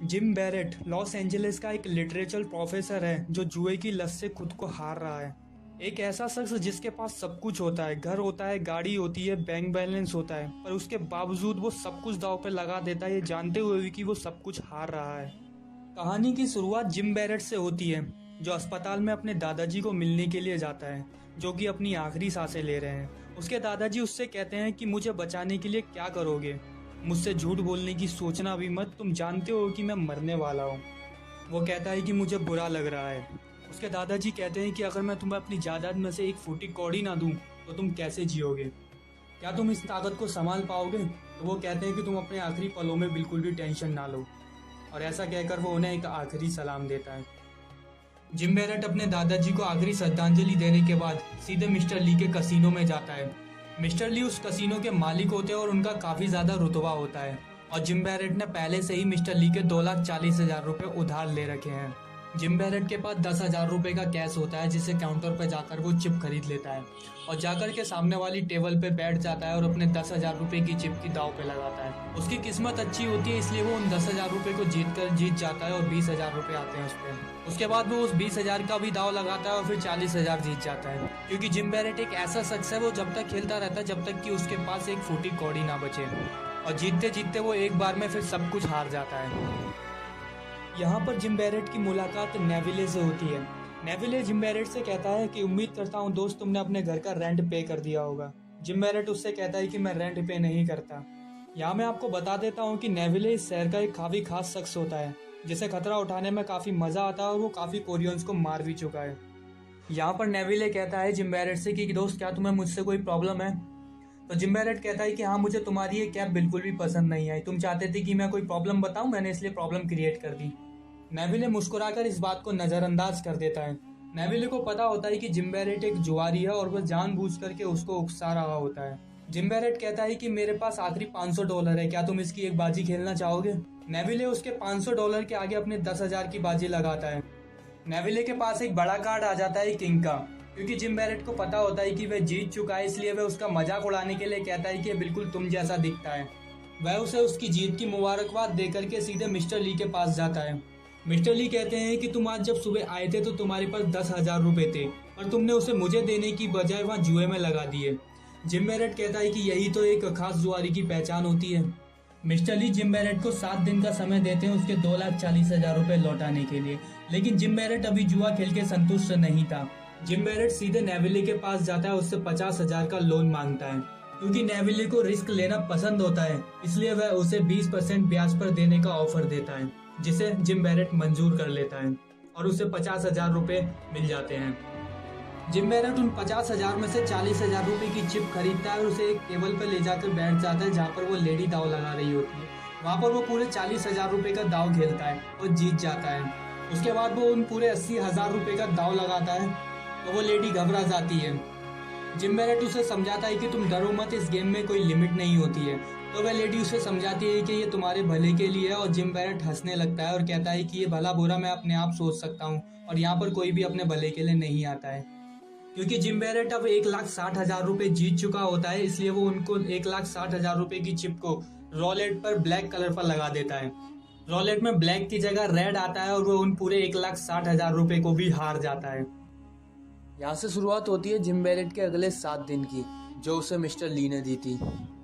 Gym Barrett Los Angeles का एक literature professor है जो जुए की लत से खुद को हार रहा है। एक ऐसा शख्स जिसके पास सब कुछ होता है, घर होता है, गाड़ी होती है, बैंक बैलेंस होता है, पर उसके बावजूद वो सब कुछ दांव पे लगा देता है, ये जानते हुए भी कि वो सब कुछ हार रहा है। कहानी की शुरुआत जिम बैरेट से होती है, जो अस्पताल में अपने दादाजी को मिलने के लिए जाता है, जो कि अपनी आखिरी सांसें ले रहे हैं। उसके दादाजी उससे कहते हैं कि मुझे बचाने के लिए क्या करोगे? मुझसे झूठ बोलने की सोचना भी मत, तुम जानते हो कि मैं मरने वाला हूँ। वो कहता है कि मुझे बुरा लग रहा है। उसके दादाजी कहते हैं कि अगर मैं तुम्हें अपनी जायदाद में से एक फूटी कौड़ी ना दूं तो तुम कैसे जियोगे? क्या तुम इस ताकत को संभाल पाओगे? तो वो कहते हैं कि तुम अपने आखिरी पलों में बिल्कुल भी टेंशन ना लो। और ऐसा कहकर वो उन्हें एक आखिरी सलाम देता है। जिम बैरेट अपने दादाजी को आखिरी श्रद्धांजलि देने के बाद सीधे मिस्टर ली के कसीनो में जाता है। मिस्टर ली उस कसीनो के मालिक होते हैं और उनका काफ़ी ज़्यादा रुतबा होता है। और जिम बैरेट ने पहले से ही मिस्टर ली के 2,40,000 रुपये उधार ले रखे हैं। जिम बैरेट के पास 10,000 रुपये का कैश होता है, जिसे काउंटर पर जाकर वो चिप खरीद लेता है और जाकर के सामने वाली टेबल पे बैठ जाता है और अपने 10,000 रुपये की चिप की दाव पे लगाता है। उसकी किस्मत अच्छी होती है, इसलिए वो उन 10,000 रुपये को जीत जाता है और 20,000 रुपये आते हैं उस पर। उसके बाद वो उस 20,000 का भी दाव लगाता है और फिर 40,000 जीत जाता है, क्योंकि जिम बैरेट एक ऐसा शख्स है, वो जब तक खेलता रहता है जब तक कि उसके पास एक फूटी कौड़ी ना बचे। और जीतते जीतते वो एक बार में फिर सब कुछ हार जाता है। यहाँ पर जिम बैरेट की मुलाकात नेविले से होती है। नेविले जिम बैरेट से कहता है कि उम्मीद करता हूँ दोस्त तुमने अपने घर का रेंट पे कर दिया होगा। जिम बैरेट उससे कहता है कि मैं रेंट पे नहीं करता। यहाँ मैं आपको बता देता हूँ कि नेविले इस शहर का एक काफ़ी खास शख्स होता है, जिसे खतरा उठाने में काफ़ी मज़ा आता है और वो काफ़ी कोरियंस को मार भी चुका है। यहाँ पर नेविले कहता है जिम बैरेट से कि दोस्त क्या तुम्हें मुझसे कोई प्रॉब्लम है? तो जिम बैरेट कहता है कि हाँ, मुझे तुम्हारी ये कैप बिल्कुल भी पसंद नहीं आई। तुम चाहते थे कि मैं कोई प्रॉब्लम बताऊं, मैंने इसलिए प्रॉब्लम क्रिएट कर दी। नेविले मुस्कुराकर इस बात को नज़रअंदाज कर देता है। नेविले को पता होता है कि जिम बैरेट एक जुआरी है और वह जानबूझ करके उसको उकसा रहा होता है। जिम बैरेट कहता है कि मेरे पास आखिरी $500 है, क्या तुम इसकी एक बाजी खेलना चाहोगे? नेविले उसके $500 के आगे अपने 10,000 की बाजी लगाता है। नेविले के पास एक बड़ा कार्ड आ जाता है किंग का, क्योंकि जिम बैरेट को पता होता है कि वह जीत चुका है, इसलिए वह उसका मजाक उड़ाने के लिए कहता है कि बिल्कुल तुम जैसा दिखता है। वह उसे उसकी जीत की मुबारकबाद देकर के सीधे मिस्टर ली के पास जाता है। मिस्टर ली कहते हैं कि तुम आज जब सुबह आए थे तो तुम्हारे पास 10,000 रुपये थे, पर तुमने उसे मुझे देने की बजाय वहाँ जुए में लगा दिए। जिम बैरेट कहता है कि यही तो एक खास जुआरी की पहचान होती है। मिस्टर ली जिम बैरेट को 7 दिन का समय देते हैं उसके 2,40,000 रुपये लौटाने के लिए, लेकिन जिम बैरेट अभी जुआ खेल के संतुष्ट नहीं था। जिम बैरेट सीधे नेविले के पास जाता है, उससे 50,000 का लोन मांगता है। क्योंकि नेविले को रिस्क लेना पसंद होता है, इसलिए वह उसे 20% ब्याज पर देने का ऑफर देता है, जिसे जिम बैरेट मंजूर कर लेता है और उसे 50,000 रुपये मिल जाते हैं। जिम बैरेट उन 50,000 में से 40,000 रुपये की चिप खरीदता है और उसे एक टेबल पर ले जाकर बैठ जाता है, जहाँ पर वो लेडी दाव लगा रही होती है। वहाँ पर वो पूरे 40,000 रुपये का दाव खेलता है और जीत जाता है। उसके बाद वो उन पूरे 80,000 रुपये का दाव लगाता है, तो वो लेडी घबरा जाती है। जिम बैरेट उसे समझाता है कि तुम डरो मत, इस गेम में कोई लिमिट नहीं होती है। तो वह लेडी उसे समझाती है कि ये तुम्हारे भले के लिए है, और जिम बैरेट हंसने लगता है और कहता है कि ये भला बुरा मैं अपने आप सोच सकता हूँ और यहाँ पर कोई भी अपने भले के लिए नहीं आता है। क्योंकि जिम बैरेट अब 1,60,000 रुपये जीत चुका होता है, इसलिए वो उनको 1,60,000 रुपये की चिप को रॉलेट पर ब्लैक कलर पर लगा देता है। रॉलेट में ब्लैक की जगह रेड आता है और वो उन पूरे 1,60,000 रुपये को भी हार जाता है। यहाँ से शुरुआत होती है जिम बैरेट के अगले 7 दिन की, जो उसे मिस्टर ली ने दी थी।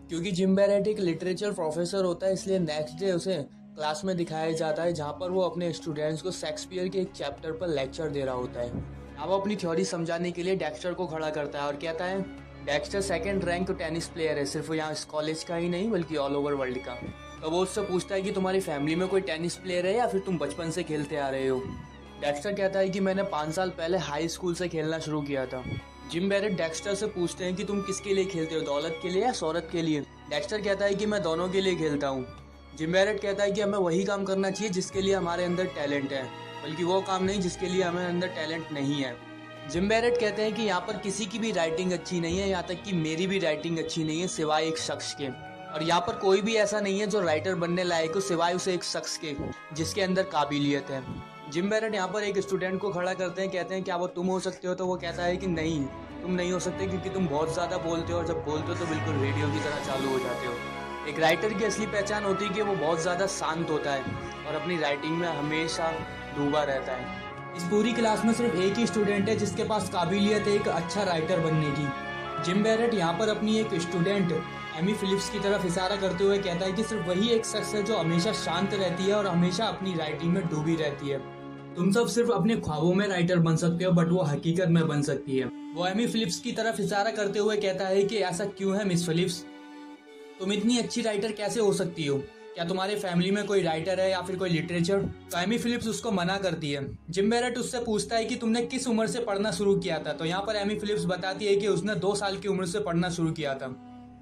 क्योंकि जिम बैरेट एक लिटरेचर प्रोफेसर होता है, इसलिए नेक्स्ट डे उसे क्लास में दिखाया जाता है, जहाँ पर वो अपने स्टूडेंट्स को शेक्सपियर के एक चैप्टर पर लेक्चर दे रहा होता है। अब अपनी थ्योरी समझाने के लिए डेक्स्टर को खड़ा करता है और कहता है Dexter 2nd rank tennis player है, सिर्फ यहाँ इस कॉलेज का ही नहीं बल्कि ऑल ओवर वर्ल्ड का। तो वो उससे पूछता है कि तुम्हारी फैमिली में कोई टेनिस प्लेयर है या फिर तुम बचपन से खेलते आ रहे हो? डेक्स्टर कहता है कि मैंने 5 साल पहले हाई स्कूल से खेलना शुरू किया था। जिम बैरेट डेक्स्टर से पूछते हैं कि तुम किसके लिए खेलते हो, दौलत के लिए या शोहरत के लिए? डेक्स्टर कहता है कि मैं दोनों के लिए खेलता हूँ। जिम बैरेट कहता है कि हमें वही काम करना चाहिए जिसके लिए हमारे अंदर टैलेंट है, बल्कि वो काम नहीं जिसके लिए हमें अंदर टैलेंट नहीं है। जिम बैरेट कहते हैं कि यहाँ पर किसी की भी राइटिंग अच्छी नहीं है, यहाँ तक कि मेरी भी राइटिंग अच्छी नहीं है सिवाय एक शख्स के। और यहाँ पर कोई भी ऐसा नहीं है जो राइटर बनने लायक हो सिवाय उसे एक शख्स के जिसके अंदर काबिलियत है। जिम बैरेट यहाँ पर एक स्टूडेंट को खड़ा करते हैं, कहते हैं क्या वो तुम हो सकते हो? तो वो कहता है कि नहीं, तुम नहीं हो सकते, क्योंकि तुम बहुत ज़्यादा बोलते हो और जब बोलते हो तो बिल्कुल रेडियो की तरह चालू हो जाते हो। एक राइटर की असली पहचान होती है कि वो बहुत ज़्यादा शांत होता है और अपनी राइटिंग में हमेशा डूबा रहता है। इस पूरी क्लास में सिर्फ एक ही स्टूडेंट है जिसके पास काबिलियत है एक अच्छा राइटर बनने की। जिम बैरेट यहाँ पर अपनी एक स्टूडेंट एमी फिलिप्स की तरफ इशारा करते हुए कहता है कि सिर्फ वही एक शख्स है जो हमेशा शांत रहती है और हमेशा अपनी राइटिंग में डूबी रहती है। तुम सब सिर्फ अपने ख्वाबों में राइटर बन सकते हो, बट वो हकीकत में बन सकती है। वो एमी फिलिप्स की तरफ इशारा करते हुए कहता है कि ऐसा क्यों है मिस फिलिप्स, तुम इतनी अच्छी राइटर कैसे हो सकती हो? क्या तुम्हारे फैमिली में कोई राइटर है या फिर कोई लिटरेचर? तो एमी फिलिप्स उसको मना करती है। जिम बैरेट उससे पूछता है कि तुमने किस उम्र से पढ़ना शुरू किया था? तो यहाँ पर एमी फिलिप्स बताती है कि उसने 2 साल की उम्र से पढ़ना शुरू किया था।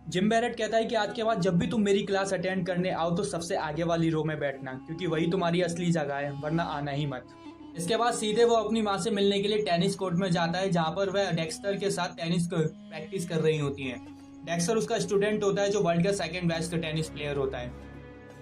जिम बैरेट कहता है कि आज के बाद जब भी तुम मेरी क्लास अटेंड करने आओ तो सबसे आगे वाली रो में बैठना, क्योंकि वही तुम्हारी असली जगह है, वरना आना ही मत। इसके बाद सीधे वो अपनी माँ से मिलने के लिए टेनिस कोर्ट में जाता है, जहाँ पर वह डेक्स्टर के साथ टेनिस प्रैक्टिस कर रही होती है। डेक्स्टर उसका स्टूडेंट होता है जो वर्ल्ड का 2nd बेस्ट टेनिस प्लेयर होता है।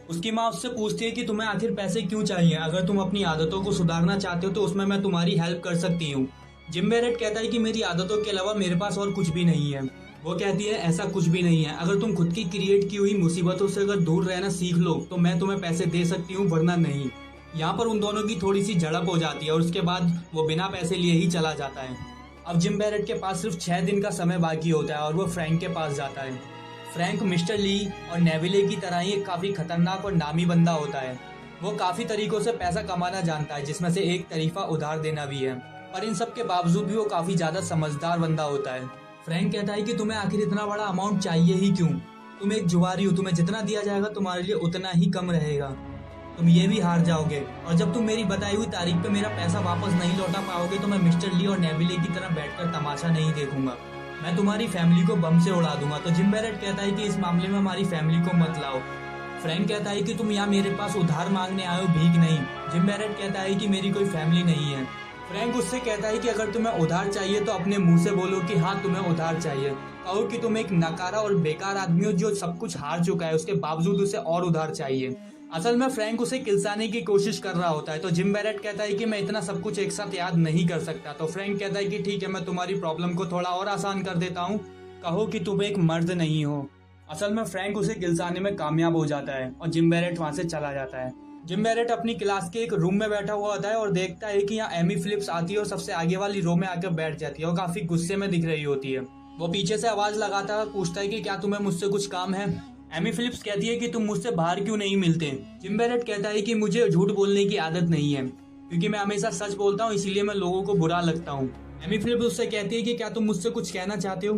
उसकी माँ उससे पूछती है कि तुम्हें आखिर पैसे क्यों चाहिए? अगर तुम अपनी आदतों को सुधारना चाहते हो तो उसमें मैं तुम्हारी हेल्प कर सकती हूँ। जिम बैरेट कहता है कि मेरी आदतों के अलावा मेरे पास और कुछ भी नहीं है। वो कहती है ऐसा कुछ भी नहीं है, अगर तुम खुद की क्रिएट की हुई मुसीबतों से अगर दूर रहना सीख लो तो मैं तुम्हें पैसे दे सकती हूँ, वरना नहीं। यहाँ पर उन दोनों की थोड़ी सी झड़प हो जाती है और उसके बाद वो बिना पैसे लिए ही चला जाता है। अब जिम बैरेट के पास सिर्फ 6 दिन का समय बाकी होता है और वो फ्रैंक के पास जाता है। फ्रैंक मिस्टर ली और नेविले की तरह ही एक काफ़ी खतरनाक और नामी बंदा होता है। वो काफ़ी तरीकों से पैसा कमाना जानता है, जिसमें से एक तरीका उधार देना भी है, पर इन सब के बावजूद भी वो काफ़ी ज़्यादा समझदार बंदा होता है। फ्रैंक कहता है कि तुम्हें आखिर इतना बड़ा अमाउंट चाहिए ही क्यों? तुम एक जुआरी हो, तुम्हें जितना दिया जाएगा तुम्हारे लिए उतना ही कम रहेगा, तुम ये भी हार जाओगे, और जब तुम मेरी बताई हुई तारीख पे मेरा पैसा वापस नहीं लौटा पाओगे तो मैं मिस्टर ली और नेविले की तरह बैठकर तमाशा नहीं देखूंगा, मैं तुम्हारी फैमिली को बम से उड़ा दूंगा। तो जिम बैरेट कहता है कि इस मामले में हमारी फैमिली को मत लाओ। फ्रैंक कहता है कि तुम यहाँ मेरे पास उधार मांगने आए हो, भीख नहीं। जिम बैरेट कहता है कि मेरी कोई फैमिली नहीं है। फ्रैंक उससे कहता है कि अगर तुम्हें उधार चाहिए तो अपने मुंह से बोलो कि हाँ तुम्हें उधार चाहिए। कहो कि तुम एक नकारा और बेकार आदमी हो जो सब कुछ हार चुका है, उसके बावजूद उसे और उधार चाहिए। असल में फ्रैंक उसे किलसाने की कोशिश कर रहा होता है। तो जिम बैरेट कहता है कि मैं इतना सब कुछ एक साथ याद नहीं कर सकता। तो फ्रैंक कहता है कि ठीक है, मैं तुम्हारी प्रॉब्लम को थोड़ा और आसान कर देता हूँ, कहो कि तुम एक मर्द नहीं हो। असल में फ्रैंक उसे किलसाने में कामयाब हो जाता है और जिम बैरेट वहाँ से चला जाता है। जिम बैरेट अपनी क्लास के एक रूम में बैठा हुआ होता है और देखता है कि यहाँ एमी फिलिप्स आती है और सबसे आगे वाली रो में आकर बैठ जाती है और काफी गुस्से में दिख रही होती है। वो पीछे से आवाज लगाता है, पूछता है कि क्या तुम्हें मुझसे कुछ काम है? एमी फिलिप्स कहती है कि तुम मुझसे बाहर क्यों नहीं मिलते? जिम बैरेट कहता है कि मुझे झूठ बोलने की आदत नहीं है, क्योंकि मैं हमेशा सच बोलता हूँ, इसीलिए मैं लोगों को बुरा लगता हूँ। एमी फिलिप्स उससे कहती है कि क्या तुम मुझसे कुछ कहना चाहते हो?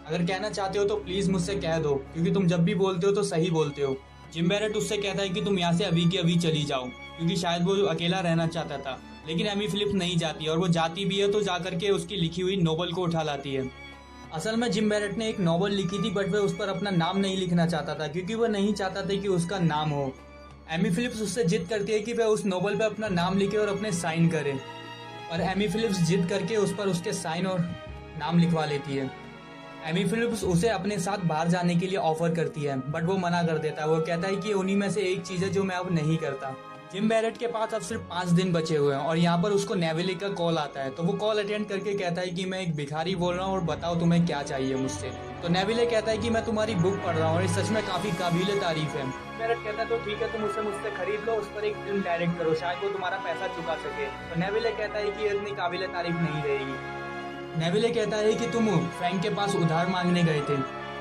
अगर कहना चाहते हो तो प्लीज मुझसे कह दो, क्योंकि तुम जब भी बोलते हो तो सही बोलते हो। जिम बैरेट उससे कहता है कि तुम यहाँ से अभी की अभी चली जाओ, क्योंकि शायद वो अकेला रहना चाहता था। लेकिन एमी फिलिप्स नहीं जाती, और वो जाती भी है तो जाकर के उसकी लिखी हुई नोवेल को उठा लाती है। असल में जिम बैरेट ने एक नोवेल लिखी थी, बट वह उस पर अपना नाम नहीं लिखना चाहता था, क्योंकि वह नहीं चाहता था कि उसका नाम हो। एमी फिलिप्स उससे जिद करती है कि वह उस नोवेल पर अपना नाम लिखे और अपने साइन करे, और एमी फिलिप्स जिद करके उस पर उसके साइन और नाम लिखवा लेती है। एमी फिलिप्स उसे अपने साथ बाहर जाने के लिए ऑफर करती है, बट वो मना कर देता है। वो कहता है कि उन्हीं में से एक चीज़ है जो मैं अब नहीं करता। जिम बैरेट के पास अब सिर्फ 5 दिन बचे हुए हैं और यहाँ पर उसको नेविले का कॉल आता है। तो वो कॉल अटेंड करके कहता है कि मैं एक भिखारी बोल रहा हूँ और बताओ तुम्हें क्या चाहिए मुझसे। तो नेविले कहता है कि मैं तुम्हारी बुक पढ़ रहा हूँ और ये सच में काफ़ी काबिल तारीफ है। बैरेट कहता है तो ठीक है, तुम उसे मुझसे खरीद लो, उस पर एक फिल्म डायरेक्ट करो, शायद वो तुम्हारा पैसा चुका सके। तो नेविले कहता है कि इतनी काबिल तारीफ नहीं रहेगी। नेविले कहता है कि तुम फ्रैंक के पास उधार मांगने गए थे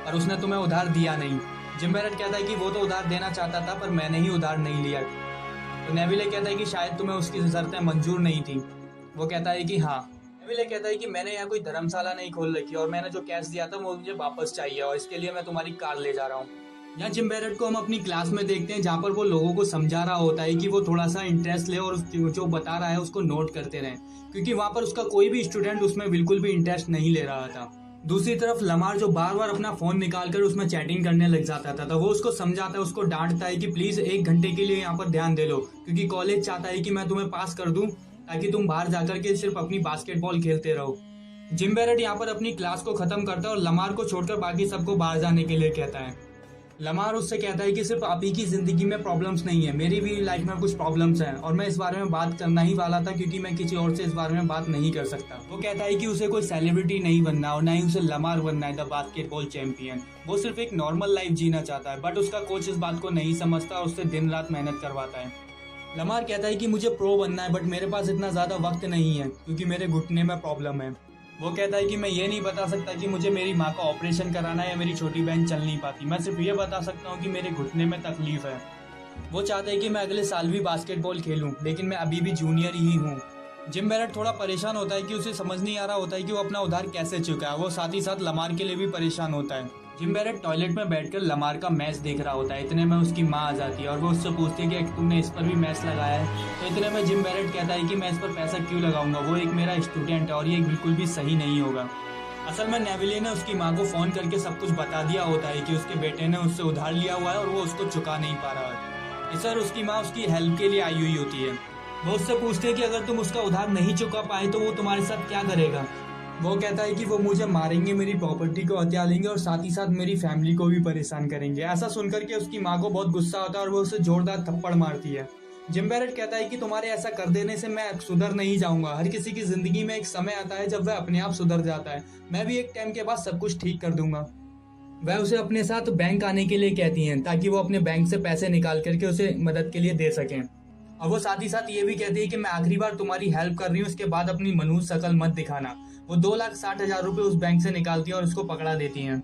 और उसने तुम्हें उधार दिया नहीं। जिम बैरेट कहता है कि वो तो उधार देना चाहता था, पर मैंने ही उधार नहीं लिया। तो नेविले कहता है कि शायद तुम्हें उसकी शर्तें मंजूर नहीं थी। वो कहता है कि हाँ। नेविले कहता है कि मैंने यहाँ कोई धर्मशाला नहीं खोल रखी और मैंने जो कैश दिया था वो मुझे वापस चाहिए, और इसके लिए मैं तुम्हारी कार ले जा रहा हूँ। यहाँ जिम बैरेट को हम अपनी क्लास में देखते हैं, जहाँ पर वो लोगों को समझा रहा होता है कि वो थोड़ा सा इंटरेस्ट ले और जो बता रहा है उसको नोट करते रहें, क्योंकि वहाँ पर उसका कोई भी स्टूडेंट उसमें बिल्कुल भी इंटरेस्ट नहीं ले रहा था। दूसरी तरफ लमार जो बार बार अपना फोन निकालकर उसमें चैटिंग करने लग जाता था, तो वो उसको समझाता है, उसको डांटता है कि प्लीज 1 घंटे के लिए यहाँ पर ध्यान दे लो, क्योंकि कॉलेज चाहता है कि मैं तुम्हें पास कर दूं ताकि तुम बाहर जाकर के सिर्फ अपनी बास्केटबॉल खेलते रहो। जिम बैरेट यहाँ पर अपनी क्लास को खत्म करता है और लमार को छोड़कर बाकी सबको बाहर जाने के लिए कहता है। लमार उससे कहता है कि सिर्फ आप ही की जिंदगी में प्रॉब्लम्स नहीं है, मेरी भी लाइफ में कुछ प्रॉब्लम्स हैं और मैं इस बारे में बात करना ही वाला था क्योंकि मैं किसी और से इस बारे में बात नहीं कर सकता। वो कहता है कि उसे कोई सेलिब्रिटी नहीं बनना और ना ही उसे लमार बनना है, द बास्केटबॉल चैंपियन। वो सिर्फ एक नॉर्मल लाइफ जीना चाहता है, बट उसका कोच इस बात को नहीं समझता और उससे दिन रात मेहनत करवाता है। लमार कहता है कि मुझे प्रो बनना है, बट मेरे पास इतना ज़्यादा वक्त नहीं है क्योंकि मेरे घुटने में प्रॉब्लम है। वो कहता है कि मैं ये नहीं बता सकता कि मुझे मेरी माँ का ऑपरेशन कराना है या मेरी छोटी बहन चल नहीं पाती, मैं सिर्फ ये बता सकता हूँ कि मेरे घुटने में तकलीफ है। वो चाहते हैं कि मैं अगले साल भी बास्केटबॉल खेलूं, लेकिन मैं अभी भी जूनियर ही हूँ। जिम बैरेट थोड़ा परेशान होता है कि उसे समझ नहीं आ रहा होता है कि वो अपना उधार कैसे चुकाए। वो साथ ही साथ लमार के लिए भी परेशान होता है। जिम बैरेट टॉयलेट में बैठकर लमार का मैच देख रहा होता है। इतने में उसकी माँ आ जाती है और वो उससे पूछती है कि तुमने इस पर भी मैच लगाया है। तो इतने में जिम बैरेट कहता है कि मैं इस पर पैसा क्यों लगाऊंगा, वो एक मेरा स्टूडेंट है और ये बिल्कुल भी सही नहीं होगा। असल में नेविले ने उसकी माँ को फ़ोन करके सब कुछ बता दिया होता है कि उसके बेटे ने उससे उधार लिया हुआ है और वो उसको चुका नहीं पा रहा है। इस पर उसकी माँ उसकी हेल्प के लिए आई हुई होती है। वो उससे पूछते हैं कि अगर तुम उसका उधार नहीं चुका पाए तो वो तुम्हारे साथ क्या करेगा। वो कहता है कि वो मुझे मारेंगे, मेरी प्रॉपर्टी को हत्या लेंगे और साथ ही साथ मेरी फैमिली को भी परेशान करेंगे। ऐसा सुनकर के उसकी माँ को बहुत गुस्सा होता है और वो उसे जोरदार थप्पड़ मारती है। जिम बैरेट कहता है कि तुम्हारे ऐसा कर देने से मैं सुधर नहीं जाऊंगा। हर किसी की जिंदगी में एक समय आता है जब वह अपने आप सुधर जाता है। मैं भी एक टाइम के बाद सब कुछ ठीक कर दूंगा। वह उसे अपने साथ बैंक आने के लिए कहती हैं ताकि वो अपने बैंक से पैसे निकाल करके उसे मदद के लिए दे सकें। और वो साथ ही साथ ये भी कहती है कि मैं आखिरी बार तुम्हारी हेल्प कर रही हूँ, उसके बाद अपनी मनहूस शकल मत दिखाना। वो 2,60,000 रुपए उस बैंक से निकालती है और उसको पकड़ा देती हैं।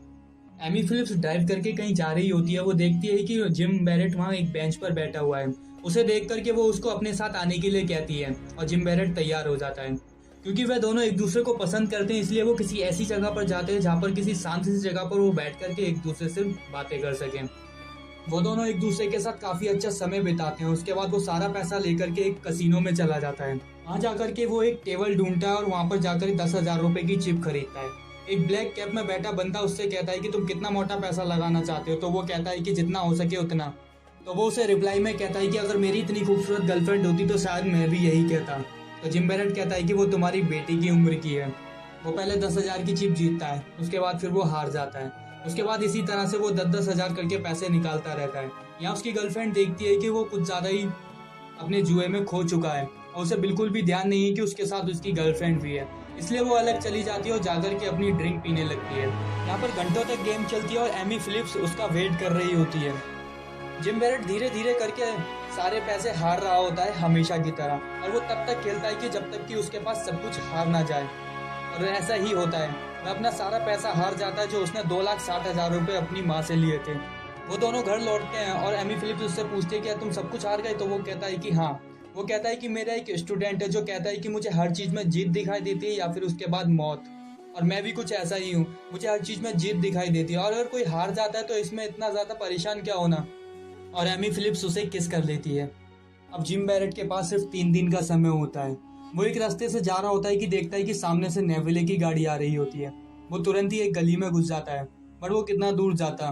एमी फिलिप्स ड्राइव करके कहीं जा रही होती है। वो देखती है कि जिम बैरेट वहाँ एक बेंच पर बैठा हुआ है। उसे देख करके वो उसको अपने साथ आने के लिए कहती है और जिम बैरेट तैयार हो जाता है। क्योंकि वह दोनों एक दूसरे को पसंद करते हैं, इसलिए वो किसी ऐसी जगह पर जाते हैं जहाँ पर किसी शांत सी जगह पर वो बैठ करके एक दूसरे से बातें कर सकें। वो दोनों एक दूसरे के साथ काफी अच्छा समय बिताते हैं। उसके बाद वो सारा पैसा लेकर के एक कसिनो में चला जाता है। वहाँ जाकर के वो एक टेबल ढूंढता है और वहाँ पर जाकर 10,000 रुपए की चिप खरीदता है। एक ब्लैक कैप में बैठा बंदा उससे कहता है कि तुम कितना मोटा पैसा लगाना चाहते हो। तो वो कहता है कि जितना हो सके उतना। तो वो उसे रिप्लाई में कहता है कि अगर मेरी इतनी खूबसूरत गर्लफ्रेंड होती तो शायद मैं भी यही कहता। तो जिम बैरेट कहता है कि वो तुम्हारी बेटी की उम्र की है। वो पहले 10,000 की चिप जीतता है, उसके बाद फिर वो हार जाता है। उसके बाद इसी तरह से वो 10-10 हजार करके पैसे निकालता रहता है। यहाँ उसकी गर्लफ्रेंड देखती है कि वो कुछ ज़्यादा ही अपने जुए में खो चुका है और उसे बिल्कुल भी ध्यान नहीं है कि उसके साथ उसकी गर्लफ्रेंड भी है। इसलिए वो अलग चली जाती है और जाकर के अपनी ड्रिंक पीने लगती है। यहाँ पर घंटों तक गेम चलती है और एमी फिलिप्स उसका वेट कर रही होती है। जिम बैरेट धीरे धीरे करके सारे पैसे हार रहा होता है हमेशा की तरह, और वो तब तक खेलता है कि जब तक कि उसके पास सब कुछ हार ना जाए। और ऐसा ही होता है, वह अपना सारा पैसा हार जाता है जो उसने 2,60,000 रुपये अपनी माँ से लिए थे। वो दोनों घर लौटते हैं और एमी फिलिप्स उससे पूछती है कि तुम सब कुछ हार गए। तो वो कहता है कि हाँ। वो कहता है कि मेरा एक स्टूडेंट है जो कहता है कि मुझे हर चीज़ में जीत दिखाई देती है या फिर उसके बाद मौत, और मैं भी कुछ ऐसा ही हूँ, मुझे हर चीज़ में जीत दिखाई देती है और अगर कोई हार जाता है तो इसमें इतना ज़्यादा परेशान क्या होना। और एमी फिलिप्स उसे किस कर लेती है। अब जिम बैरेट के पास सिर्फ 3 दिन का समय होता है। वो एक रास्ते से जा रहा होता है कि देखता है कि सामने से नेविले की गाड़ी आ रही होती है। वो तुरंत ही एक गली में घुस जाता है, पर वो कितना दूर जाता।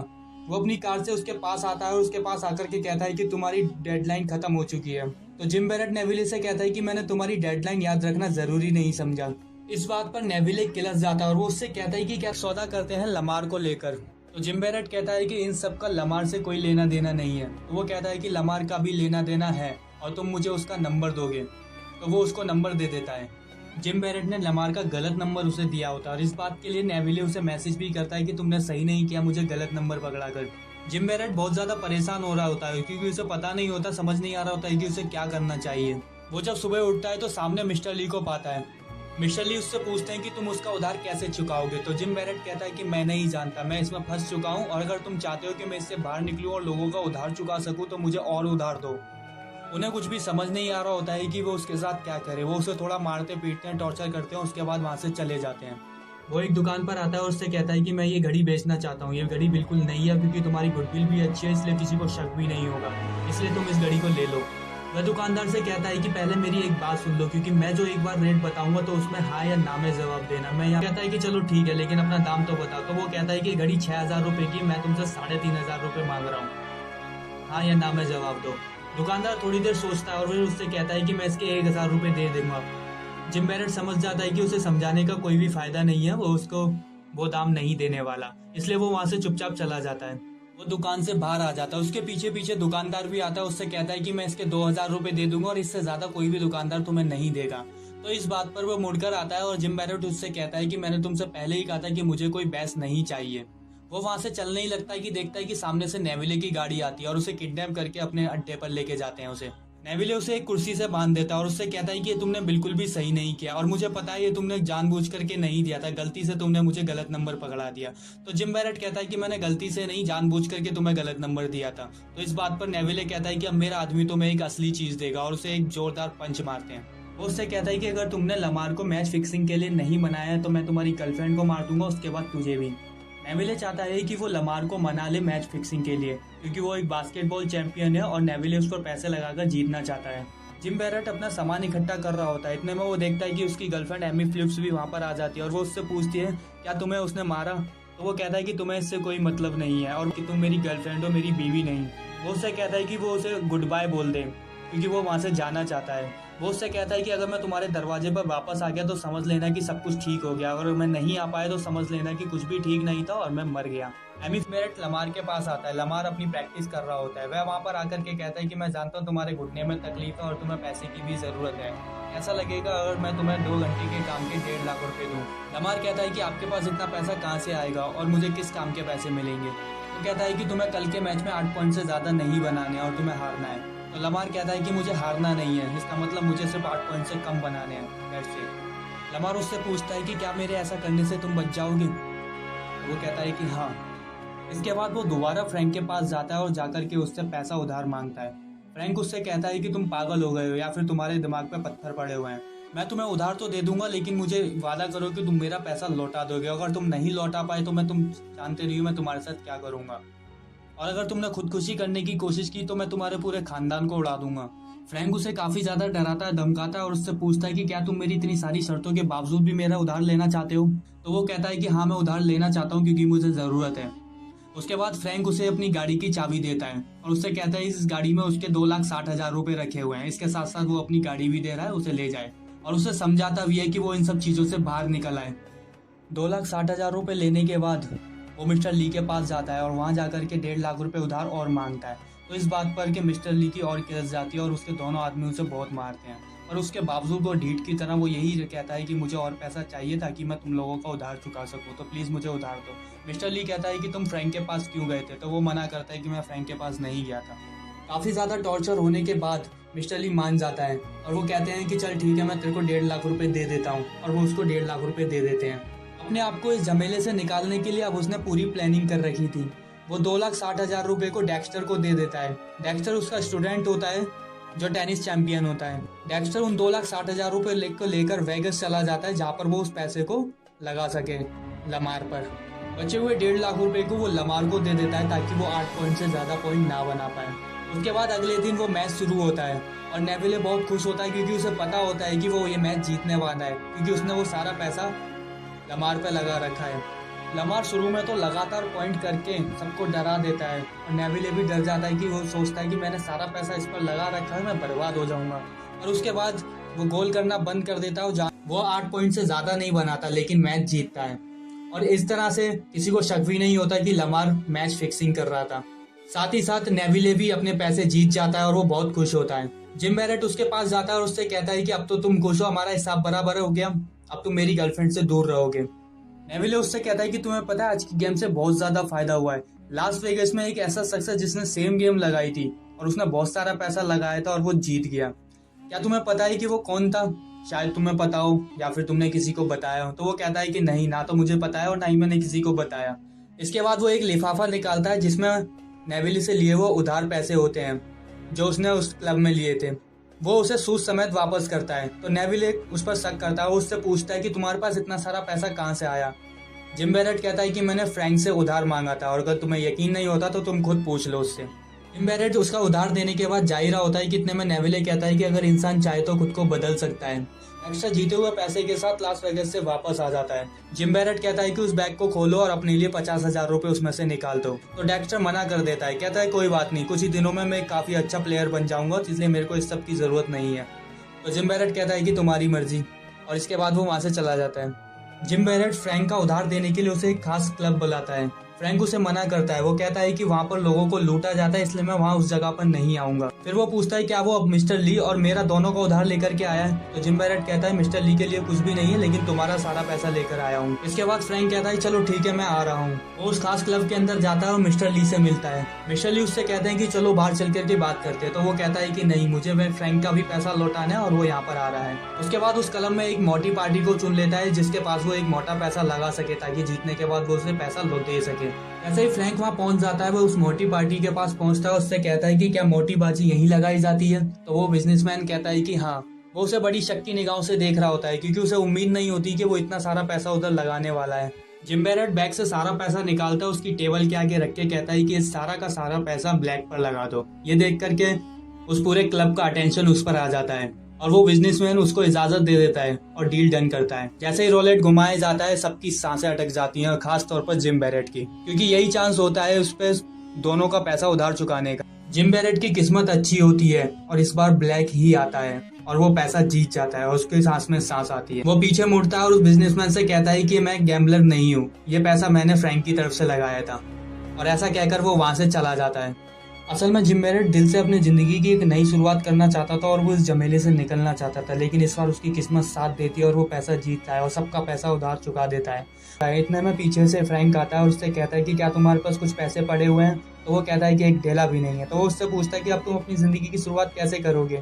वो अपनी कार से उसके पास आता है और उसके पास आकर के कहता है कि तुम्हारी डेडलाइन खत्म हो चुकी है। तो जिम बैरेट नेविले से कहता है कि मैंने तुम्हारी डेडलाइन याद रखना जरूरी नहीं समझा। इस बात पर नेविले किलस जाता है और वो उससे कहता है कि क्या सौदा करते हैं लमार को लेकर। तो जिम बैरेट कहता है कि इन सब का लमार से कोई लेना देना नहीं है। तो वो कहता है कि लमार का भी लेना देना है और तुम मुझे उसका नंबर दोगे। तो वो उसको नंबर दे देता है। जिम बैरेट ने लमार का गलत नंबर उसे दिया होता है और इस बात के लिए नेविले उसे मैसेज भी करता है कि तुमने सही नहीं किया मुझे गलत नंबर पकड़ा कर। जिम बैरेट बहुत ज़्यादा परेशान हो रहा होता है क्योंकि उसे पता नहीं होता, समझ नहीं आ रहा होता है कि उसे क्या करना चाहिए। वो जब सुबह उठता है तो सामने मिस्टर ली को पाता है। मिस्टर ली उससे पूछते हैं कि तुम उसका उधार कैसे चुकाओगे। तो जिम बैरेट कहता है कि मैं नहीं जानता, मैं इसमें फंस चुका हूँ और अगर तुम चाहते हो कि मैं इससे बाहर निकलूँ और लोगों का उधार चुका सकूँ तो मुझे और उधार दो। उन्हें कुछ भी समझ नहीं आ रहा होता है कि वो उसके साथ क्या करे। वो उसे थोड़ा मारते पीटते हैं, टॉर्चर करते हैं, उसके बाद वहाँ से चले जाते हैं। वो एक दुकान पर आता है और उससे कहता है कि मैं ये घड़ी बेचना चाहता हूँ। ये घड़ी बिल्कुल नई है क्योंकि तुम्हारी गुडविल भी अच्छी है, इसलिए किसी को शक भी नहीं होगा, इसलिए तुम इस घड़ी को ले लो। वह दुकानदार से कहता है कि पहले मेरी एक बात सुन लो, क्योंकि मैं जो एक बार रेट बताऊंगा तो उसमें हाँ या ना में जवाब देना। मैं यहाँ कहता है कि चलो ठीक है, लेकिन अपना दाम तो बताओ। तो वो कहता है कि घड़ी 6,000 रुपये की, मैं तुमसे 3,500 रुपये मांग रहा हूँ, हाँ या ना में जवाब दो। दुकानदार थोड़ी देर सोचता है और फिर उससे कहता है कि मैं इसके 1,000 रुपये दे दूंगा। जिम बैरेट समझ जाता है कि उसे समझाने का कोई भी फायदा नहीं है, वो उसको वो दाम नहीं देने वाला, इसलिए वो वहाँ से चुपचाप चला जाता है। वो दुकान से बाहर आ जाता है। उसके पीछे पीछे दुकानदार भी आता है, उससे कहता है कि मैं इसके 2,000 रुपये दे दूंगा और इससे ज़्यादा कोई भी दुकानदार तुम्हें नहीं देगा। तो इस बात पर वो मुड़कर आता है और जिम बैरेट उससे कहता है कि मैंने तुमसे पहले ही कहा था कि मुझे कोई बहस नहीं चाहिए। वो वहां से चलने ही लगता है कि देखता है कि सामने से नेविले की गाड़ी आती है और उसे किडनैप करके अपने अड्डे पर लेके जाते हैं उसे। नेविले उसे एक कुर्सी से बांध देता है और उससे कहता है कि ये तुमने बिल्कुल भी सही नहीं किया और मुझे पता है ये तुमने जानबूझ करके नहीं दिया था, गलती से तुमने मुझे गलत नंबर पकड़ा दिया। तो जिम बैरेट कहता है कि मैंने गलती से नहीं जानबूझ करके तुम्हें गलत नंबर दिया था। तो इस बात पर नेविले कहता है कि अब मेरा आदमी तुम्हें एक असली चीज देगा और उसे एक जोरदार पंच मारते हैं। वो उससे कहता है कि अगर तुमने लमार को मैच फिक्सिंग के लिए नहीं बनाया है तो मैं तुम्हारी गर्लफ्रेंड को मार दूंगा, उसके बाद तुझे भी। नेविले चाहता है कि वो लमार को मना ले मैच फिक्सिंग के लिए, क्योंकि वो एक बास्केटबॉल चैंपियन है और नेविले उसको पैसे लगाकर जीतना चाहता है। जिम बैरेट अपना सामान इकट्ठा कर रहा होता है, इतने में वो देखता है कि उसकी गर्लफ्रेंड एमी फिलिप्स भी वहाँ पर आ जाती है और वो उससे पूछती है क्या तुम्हें उसने मारा। तो वो कहता है कि तुम्हें इससे कोई मतलब नहीं है और कि तुम मेरी गर्लफ्रेंड हो, मेरी बीवी नहीं। वो उससे कहता है कि वो उसे गुड बाय बोल दे, क्योंकि वो वहाँ से जाना चाहता है। वो उससे कहता है कि अगर मैं तुम्हारे दरवाजे पर वापस आ गया तो समझ लेना कि सब कुछ ठीक हो गया, अगर मैं नहीं आ पाया तो समझ लेना कि कुछ भी ठीक नहीं था और मैं मर गया। एमी बैरेट लमार के पास आता है। लमार अपनी प्रैक्टिस कर रहा होता है। वह वहाँ पर आकर के कहता है कि मैं जानता हूँ तुम्हारे घुटने में तकलीफ है और तुम्हें पैसे की भी ज़रूरत है। ऐसा लगेगा अगर मैं तुम्हें 2 घंटे के काम के 1.5 लाख रुपए दूँ। लमार कहता है कि आपके पास इतना पैसा कहाँ से आएगा और मुझे किस काम के पैसे मिलेंगे। वो कहता है कि तुम्हें कल के मैच में 8 पॉइंट से ज़्यादा नहीं बनाने और तुम्हें हारना है। तो लमार कहता है कि मुझे हारना नहीं है, इसका मतलब मुझे सिर्फ 8 पॉइंट से कम बनाने हैं। That's it. लमार उससे पूछता है कि क्या मेरे ऐसा करने से तुम बच जाओगे। वो कहता है कि हाँ। इसके बाद वो दोबारा फ्रैंक के पास जाता है और जाकर के उससे पैसा उधार मांगता है। फ्रैंक उससे कहता है कि तुम पागल हो गए हो या फिर तुम्हारे दिमाग पे पत्थर पड़े हुए हैं। मैं तुम्हें उधार तो दे दूंगा लेकिन मुझे वादा करो कि तुम मेरा पैसा लौटा दोगे। अगर तुम नहीं लौटा पाए तो तुम जानते नहीं हो मैं तुम्हारे साथ क्या करूंगा, और अगर तुमने खुदकुशी करने की कोशिश की तो मैं तुम्हारे पूरे खानदान को उड़ा दूंगा। फ्रैंक उसे काफी ज्यादा डराता है, धमकाता है और उससे पूछता है कि क्या तुम मेरी इतनी सारी शर्तों के बावजूद भी मेरा उधार लेना चाहते हो। तो वो कहता है कि हाँ मैं उधार लेना चाहता हूँ क्योंकि मुझे जरूरत है। उसके बाद फ्रैंक उसे अपनी गाड़ी की चाबी देता है और उससे कहता है इस गाड़ी में उसके 2,60,000 रुपए रखे हुए हैं, इसके साथ साथ वो अपनी गाड़ी भी दे रहा है, उसे ले जाए। और उसे समझाता भी है कि वो इन सब चीजों से बाहर निकल आए। 2,60,000 रुपए लेने के बाद वो मिस्टर ली के पास जाता है और वहाँ जाकर के 1.5 लाख रुपए उधार और मांगता है। तो इस बात पर कि मिस्टर ली की और किरस जाती है और उसके दोनों आदमी उसे बहुत मारते हैं, और उसके बावजूद वो ढीठ की तरह वो यही कहता है कि मुझे और पैसा चाहिए ताकि मैं तुम लोगों का उधार चुका सकूं, तो प्लीज़ मुझे उधार दो। मिस्टर ली कहता है कि तुम फ्रैंक के पास क्यों गए थे। तो वो मना करता है कि मैं फ्रैंक के पास नहीं गया था। काफ़ी ज़्यादा टॉर्चर होने के बाद मिस्टर ली मान जाता है और वो कहते हैं कि चल ठीक है मैं तेरे को 1.5 लाख रुपए दे देता हूँ, और वो उसको 1.5 लाख रुपए दे देते हैं। अपने आप को इस झमेले से निकालने के लिए अब उसने पूरी प्लानिंग कर रखी थी। वो 2,60,000 रुपए को डेक्स्टर को दे देता है। डेक्स्टर उसका स्टूडेंट होता है जो टेनिस चैंपियन होता है। डेक्स्टर उन 2,60,000 रुपए लेकर वेगस चला जाता है जहाँ पर वो उस पैसे को लगा सके लमार पर। बचे हुए 1.5 लाख रुपए को वो लमार को दे देता है ताकि वो 8 पॉइंट से ज़्यादा पॉइंट ना बना पाए। उसके बाद अगले दिन वो मैच शुरू होता है और नेविले बहुत खुश होता है क्योंकि उसे पता होता है कि वो ये मैच जीतने वाला है, क्योंकि उसने वो सारा पैसा लमार पे लगा रखा है। लमार शुरू में तो लगातार पॉइंट करके सबको डरा देता है और नेविले भी डर जाता है कि वो सोचता है कि मैंने सारा पैसा इस पर लगा रखा है, मैं बर्बाद हो जाऊंगा। और उसके बाद वो गोल करना बंद कर देता है। वो 8 पॉइंट से ज़्यादा नहीं बनाता लेकिन मैच जीतता है, और इस तरह से किसी को शक भी नहीं होता कि लमार मैच फिक्सिंग कर रहा था। साथ ही साथ नेविले भी अपने पैसे जीत जाता है और वो बहुत खुश होता है। जिम बैरेट उसके पास जाता है और उससे कहता है कि अब तो तुम खुश हो, हमारा हिसाब बराबर हो गया, अब तुम मेरी गर्लफ्रेंड से दूर रहोगे। नेविले उससे कहता है कि तुम्हें पता है आज की गेम से बहुत ज्यादा फायदा हुआ है। लास वेगस में एक ऐसा शख्स है जिसने सेम गेम लगाई थी और उसने बहुत सारा पैसा लगाया था और वो जीत गया। क्या तुम्हें पता है कि वो कौन था? शायद तुम्हें पता हो या फिर तुमने किसी को बताया हो। तो वो कहता है कि नहीं, ना तो मुझे पता है और ना ही मैंने किसी को बताया। इसके बाद वो एक लिफाफा निकालता है जिसमें नेविले से लिए वो उधार पैसे होते हैं जो उसने उस क्लब में लिए थे। वो उसे सूद समेत वापस करता है। तो नेविले उस पर शक करता है, वो उससे पूछता है कि तुम्हारे पास इतना सारा पैसा कहाँ से आया। जिम बैरेट कहता है कि मैंने फ्रैंक से उधार मांगा था और अगर तुम्हें यकीन नहीं होता तो तुम खुद पूछ लो उससे। जिम बैरेट उसका उधार देने के बाद जा ही रहा होता है कि इतने में नेविले कहता है कि अगर इंसान चाहे तो खुद को बदल सकता है। एक्स्ट्रा जीते हुए पैसे के साथ लास वेगस से वापस आ जाता है। जिम बैरेट कहता है कि उस बैग को खोलो और अपने लिए 50,000 रुपए उसमें से निकाल दो। तो डेक्स्टर मना कर देता है, कहता है कोई बात नहीं, कुछ ही दिनों में मैं काफी अच्छा प्लेयर बन जाऊंगा, इसलिए मेरे को इस सब की जरूरत नहीं है। तो जिम बैरेट कहता है कि तुम्हारी मर्जी, और इसके बाद वो वहां से चला जाता है। जिम बैरेट फ्रैंक का उधार देने के लिए उसे एक खास क्लब बुलाता है फ्रैंक उसे मना करता है। वो कहता है कि वहाँ पर लोगों को लूटा जाता है, इसलिए मैं वहाँ उस जगह पर नहीं आऊंगा। फिर वो पूछता है क्या वो अब मिस्टर ली और मेरा दोनों का उधार लेकर के आया है। तो जिम बैरेट कहता है मिस्टर ली के लिए कुछ भी नहीं है, लेकिन तुम्हारा सारा पैसा लेकर आया हूँ। इसके बाद फ्रैंक कहता है चलो ठीक है, मैं आ रहा हूँ। वो उस खास क्लब के अंदर जाता है और मिस्टर ली से मिलता है। मिस्टर ली उससे कहते हैं कि चलो बाहर चल करके बात करते हैं। तो वो कहता है कि नहीं, मुझे फ्रैंक का भी पैसा लौटाना है और वो यहाँ पर आ रहा है। उसके बाद उस क्लब में एक मोटी पार्टी को चुन लेता है जिसके पास वो एक मोटा पैसा लगा सके, ताकि जीतने के बाद वो उसे पैसा लौट दे सके। जैसे ही फ्रैंक वहाँ पहुंच जाता है, वो उस मोटी पार्टी के पास पहुंचता है। उससे कहता है कि क्या मोटी बाजी यहीं लगाई जाती है। तो वो बिजनेसमैन कहता है कि हाँ। वो उसे बड़ी शक की निगाहों से देख रहा होता है, क्योंकि उसे उम्मीद नहीं होती कि वो इतना सारा पैसा उधर लगाने वाला है। जिम बैरेट बैग से सारा पैसा निकालता है, उसकी टेबल के आगे रख के कहता है कि इस सारा का सारा पैसा ब्लैक पर लगा दो। ये देख करके उस पूरे क्लब का अटेंशन उस पर आ जाता है और वो बिजनेसमैन उसको इजाजत दे देता है और डील डन करता है। जैसे ही रोलेट घुमाया जाता है, सबकी सांसें अटक जाती हैं, और खास तौर पर जिम बैरेट की, क्योंकि यही चांस होता है उस पे दोनों का पैसा उधार चुकाने का। जिम बैरेट की किस्मत अच्छी होती है और इस बार ब्लैक ही आता है और वो पैसा जीत जाता है और उसके सांस में सांस आती है। वो पीछे मुड़ता है और उस बिजनेसमैन से कहता है कि मैं गैम्बलर नहीं हूँ, ये पैसा मैंने फ्रैंक की तरफ से लगाया था। और ऐसा कहकर वो वहां से चला जाता है। असल में जिम बैरेट दिल से अपनी जिंदगी की एक नई शुरुआत करना चाहता था और वो इस झमेले से निकलना चाहता था, लेकिन इस बार उसकी किस्मत साथ देती है और वो पैसा जीतता है और सबका पैसा उधार चुका देता है। इतने में पीछे से फ्रैंक आता है और उससे कहता है कि क्या तुम्हारे पास कुछ पैसे पड़े हुए हैं। तो वो कहता है कि एक डेला भी नहीं है। तो वो उससे पूछता है कि अब तुम अपनी जिंदगी की शुरुआत कैसे करोगे।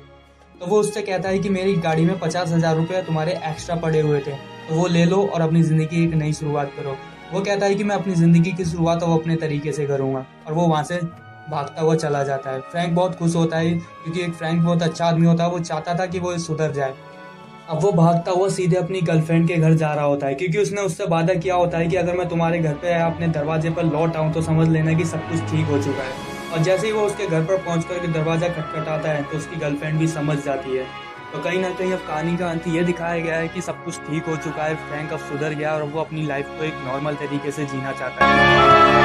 तो वो उससे कहता है कि मेरी गाड़ी में 50,000 रुपये तुम्हारे एक्स्ट्रा पड़े हुए थे, तो वो ले लो और अपनी जिंदगी की एक नई शुरुआत करो। वो कहता है कि मैं अपनी जिंदगी की शुरुआत अब अपने तरीके से करूंगा, और वो वहां से भागता हुआ चला जाता है। फ्रैंक बहुत खुश होता है, क्योंकि एक फ्रैंक बहुत अच्छा आदमी होता है, वो चाहता था कि वो सुधर जाए। अब वो भागता हुआ सीधे अपनी गर्लफ्रेंड के घर जा रहा होता है, क्योंकि उसने उससे वादा किया होता है कि अगर मैं तुम्हारे घर पे या अपने दरवाजे पर लौट आऊँ तो समझ लेना कि सब कुछ ठीक हो चुका है। और जैसे ही वो उसके घर पर पहुंच कर दरवाजा खटखटाता है तो उसकी गर्लफ्रेंड भी समझ जाती है। तो कहीं ना कहीं अब कहानी का अंत ये दिखाया गया है कि सब कुछ ठीक हो चुका है, फ्रैंक अब सुधर गया और वो अपनी लाइफ को एक नॉर्मल तरीके से जीना चाहता है।